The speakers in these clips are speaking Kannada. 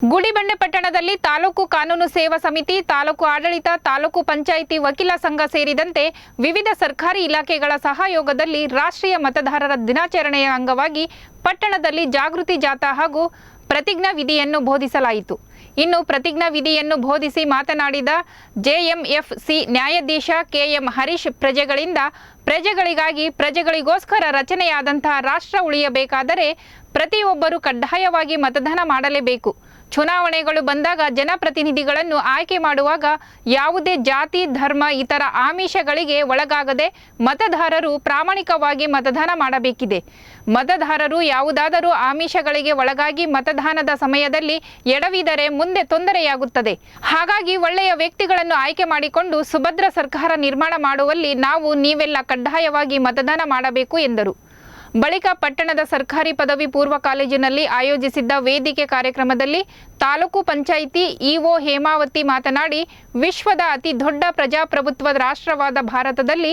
ಗುಡಿಬಂಡೆ ಪಟ್ಟಣದಲ್ಲಿ ತಾಲೂಕು ಕಾನೂನು ಸೇವಾ ಸಮಿತಿ, ತಾಲೂಕು ಆಡಳಿತ, ತಾಲೂಕು ಪಂಚಾಯಿತಿ ವಕೀಲ ಸಂಘ ಸೇರಿದಂತೆ ವಿವಿಧ ಸರ್ಕಾರಿ ಇಲಾಖೆಗಳ ಸಹಯೋಗದಲ್ಲಿ ರಾಷ್ಟ್ರೀಯ ಮತದಾರರ ದಿನಾಚರಣೆಯ ಅಂಗವಾಗಿ ಪಟ್ಟಣದಲ್ಲಿ ಜಾಗೃತಿ ಜಾಥಾ ಹಾಗೂ ಪ್ರತಿಜ್ಞಾ ವಿಧಿಯನ್ನು ಬೋಧಿಸಲಾಯಿತು. ಇನ್ನು ಪ್ರತಿಜ್ಞಾ ವಿಧಿಯನ್ನು ಬೋಧಿಸಿ ಮಾತನಾಡಿದ ಜೆಎಂಎಫ್ಸಿ ನ್ಯಾಯಾಧೀಶ ಕೆಎಂ ಹರೀಶ್, ಪ್ರಜೆಗಳಿಗಾಗಿ ಪ್ರಜೆಗಳಿಗೋಸ್ಕರ ರಚನೆಯಾದಂತಹ ರಾಷ್ಟ್ರ ಉಳಿಯಬೇಕಾದರೆ ಪ್ರತಿಯೊಬ್ಬರೂ ಕಡ್ಡಾಯವಾಗಿ ಮತದಾನ ಮಾಡಲೇಬೇಕು. ಚುನಾವಣೆಗಳು ಬಂದಾಗ ಜನಪ್ರತಿನಿಧಿಗಳನ್ನು ಆಯ್ಕೆ ಮಾಡುವಾಗ ಯಾವುದೇ ಜಾತಿ, ಧರ್ಮ, ಇತರ ಆಮಿಷಗಳಿಗೆ ಒಳಗಾಗದೆ ಮತದಾರರು ಪ್ರಾಮಾಣಿಕವಾಗಿ ಮತದಾನ ಮಾಡಬೇಕಿದೆ. ಮತದಾರರು ಯಾವುದಾದರೂ ಆಮಿಷಗಳಿಗೆ ಒಳಗಾಗಿ ಮತದಾನದ ಸಮಯದಲ್ಲಿ ಎಡವಿದರೆ ಮುಂದೆ ತೊಂದರೆಯಾಗುತ್ತದೆ. ಹಾಗಾಗಿ ಒಳ್ಳೆಯ ವ್ಯಕ್ತಿಗಳನ್ನು ಆಯ್ಕೆ ಮಾಡಿಕೊಂಡು ಸುಭದ್ರ ಸರ್ಕಾರ ನಿರ್ಮಾಣ ಮಾಡುವಲ್ಲಿ ನೀವೆಲ್ಲ ಕಡ್ಡಾಯವಾಗಿ ಮತದಾನ ಮಾಡಬೇಕು ಎಂದರು. ಬಳಿಕ ಪಟ್ಟಣದ ಸರ್ಕಾರಿ ಪದವಿ ಪೂರ್ವ ಕಾಲೇಜಿನಲ್ಲಿ ಆಯೋಜಿಸಿದ್ದ ವೇದಿಕೆ ಕಾರ್ಯಕ್ರಮದಲ್ಲಿ ತಾಲೂಕು ಪಂಚಾಯಿತಿ ಇಒ ಹೇಮಾವತಿ ಮಾತನಾಡಿ, ವಿಶ್ವದ ಅತಿ ದೊಡ್ಡ ಪ್ರಜಾಪ್ರಭುತ್ವ ರಾಷ್ಟ್ರವಾದ ಭಾರತದಲ್ಲಿ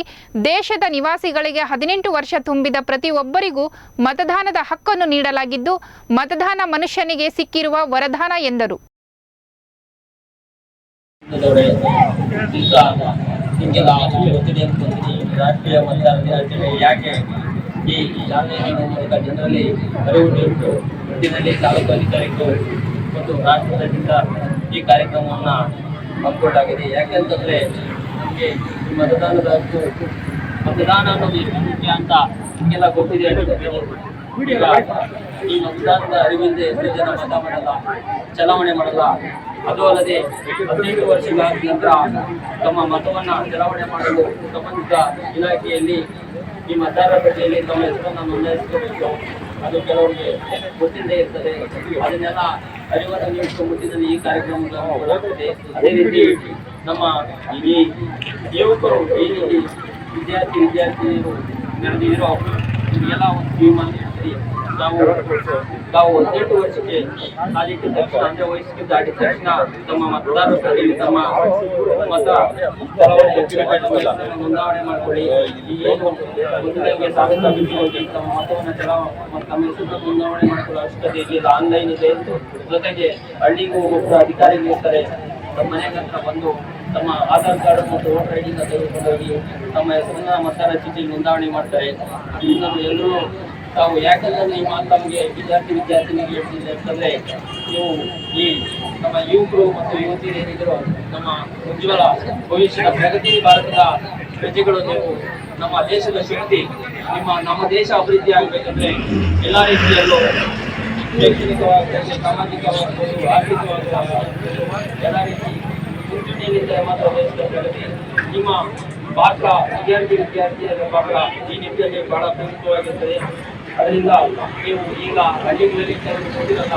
ದೇಶದ ನಿವಾಸಿಗಳಿಗೆ 18 ವರ್ಷ ತುಂಬಿದ ಪ್ರತಿಯೊಬ್ಬರಿಗೂ ಮತದಾನದ ಹಕ್ಕನ್ನು ನೀಡಲಾಗಿದ್ದು, ಮತದಾನ ಮನುಷ್ಯನಿಗೆ ಸಿಕ್ಕಿರುವ ವರದಾನ ಎಂದರು. ರಾಷ್ಟ್ರೀಯ ಮತದಾರರ ದಿನಾಚರಣೆ ಯಾಕೆ ಈ ಜಾಗೃತಿಯ ಮೂಲಕ ಜನರಲ್ಲಿ ಅರಿವು ನೀಡುವುದು ನಿಟ್ಟಿನಲ್ಲಿ ತಾಲೂಕು ಅಧಿಕಾರಿಗಳು ಮತ್ತು ರಾಷ್ಟ್ರದಿಂದ ಈ ಕಾರ್ಯಕ್ರಮವನ್ನು ಹಮ್ಮಿಕೊಳ್ಳಲಾಗಿದೆ. ಯಾಕೆಂತಂದರೆ ನಮಗೆ ಈ ಮತದಾನದ ಹಕ್ಕು, ಮತದಾನ ಅನ್ನೋದು ಎಷ್ಟು ಮುಖ್ಯ ಅಂತ ನಿಮಗೆಲ್ಲ ಗೊತ್ತಿದೆ. ಈಗ ಈ ಮತದಾನದ ಅರಿವಿಂದ ಎಷ್ಟು ಜನ ಮತ ಮಾಡಲ್ಲ, ಚಲಾವಣೆ ಮಾಡಲ್ಲ. ಅದು ಅಲ್ಲದೆ 18 ವರ್ಷಗಳ ನಂತರ ತಮ್ಮ ಮತವನ್ನು ಚಲಾವಣೆ ಮಾಡಲು ಸಂಬಂಧಿತ ಇಲಾಖೆಯಲ್ಲಿ ಈ ಮತದಾರರ ಪಟ್ಟಿಯಲ್ಲಿ ತಮ್ಮ ಹೆಸರನ್ನು ನೋಂದಾಯಿಸಿಕೊಳ್ಳಬೇಕು. ಅದು ಕೆಲವರಿಗೆ ಗೊತ್ತಿಲ್ಲದೆ ಇರ್ತದೆ. ಅದನ್ನೆಲ್ಲ ಅರಿವನ್ನು ನೀಡುವ ಮುಟ್ಟಿನಲ್ಲಿ ಈ ಕಾರ್ಯಕ್ರಮಗಳಾಗುತ್ತದೆ. ಅದೇ ರೀತಿ ನಮ್ಮ ಈ ಯುವಕರು, ಈ ರೀತಿ ವಿದ್ಯಾರ್ಥಿನಿಯರು ನಡೆದಿರೋ ನಿಮಗೆಲ್ಲ ಒಂದು ತೀರ್ಮಾನ ನಾವು 18 ವರ್ಷಕ್ಕೆ ಕಾಲಿಟ್ಟಿದ ತಕ್ಷಣ, ಅಂದರೆ ವಯಸ್ಸಿಗೆ ದಾಟಿದ ತಕ್ಷಣ ತಮ್ಮ ಮತದಾರರ ಪಟ್ಟಿಯಲ್ಲಿ ತಮ್ಮ ಮತ ನೋಂದಾವಣೆ ಮಾಡಿಕೊಳ್ಳಿ. ಏನು ಮೊದಲಿಗೆ ಸಾಧಿಸಬೇಕು ತಮ್ಮ ಮತವನ್ನು ತಮ್ಮ ಹೆಸರನ್ನು ನೋಂದಾವಣೆ ಮಾಡಿಕೊಳ್ಳೋ ಅವಶ್ಯಕತೆ ಇಲ್ಲ. ಆನ್ಲೈನ್ ಇದೆ. ಜೊತೆಗೆ ಹಳ್ಳಿಗೂ ಒಬ್ಬರು ಅಧಿಕಾರಿಗಳು ಇರ್ತಾರೆ. ನಮ್ಮ ಮನೆಗೆ ಹತ್ರ ಬಂದು ತಮ್ಮ ಆಧಾರ್ ಕಾರ್ಡ್ ಮತ್ತು ವೋಟರ್ ಐಡಿನ ತೆಗೆದುಕೊಂಡೋಗಿ ತಮ್ಮ ಹೆಸರನ್ನ ಮತದಾರರ ಚೀಟಿ ನೋಂದಾವಣೆ ಮಾಡ್ತಾರೆ. ಎಲ್ಲರೂ ತಾವು ಯಾಕೆಂದ್ರೆ ಈ ಮಾತು ನಮಗೆ ವಿದ್ಯಾರ್ಥಿನಿಗೆ ಹೇಳ್ತಿದೆ ಅಂತಂದರೆ, ನೀವು ಈ ನಮ್ಮ ಯುವಕರು ಮತ್ತು ಯುವತಿಯರು ಏನಿದ್ರು ನಮ್ಮ ಉಜ್ವಲ ಭವಿಷ್ಯದ ಪ್ರಗತಿ ಭಾರತದ ಪ್ರಜೆಗಳು. ನೀವು ನಮ್ಮ ದೇಶದ ಶಕ್ತಿ. ನಮ್ಮ ದೇಶ ಅಭಿವೃದ್ಧಿ ಆಗಬೇಕಂದ್ರೆ ಎಲ್ಲ ರೀತಿಯಲ್ಲೂ ಶೈಕ್ಷಣಿಕವಾಗಬಹುದು, ಸಾಮಾಜಿಕವಾಗಬಹುದು, ಆರ್ಥಿಕವಾಗಬಹುದು, ಎಲ್ಲ ರೀತಿ ಮುಂಚೂಣಿಯಲ್ಲಿದ್ದ ಮಾತ್ರ ದೇಶದ ಪ್ರಗತಿ. ನಿಮ್ಮ ಪಾತ್ರ ವಿದ್ಯಾರ್ಥಿಯರ ಪಾತ್ರ ಈ ನಿಟ್ಟಿನಲ್ಲಿ ಬಹಳ ಪ್ರಮುಖವಾಗಿರುತ್ತದೆ. ಅದರಿಂದ ನೀವು ಈಗ ಹಳ್ಳಿಗಳಲ್ಲಿ ಕೊಟ್ಟಿರಲ್ಲ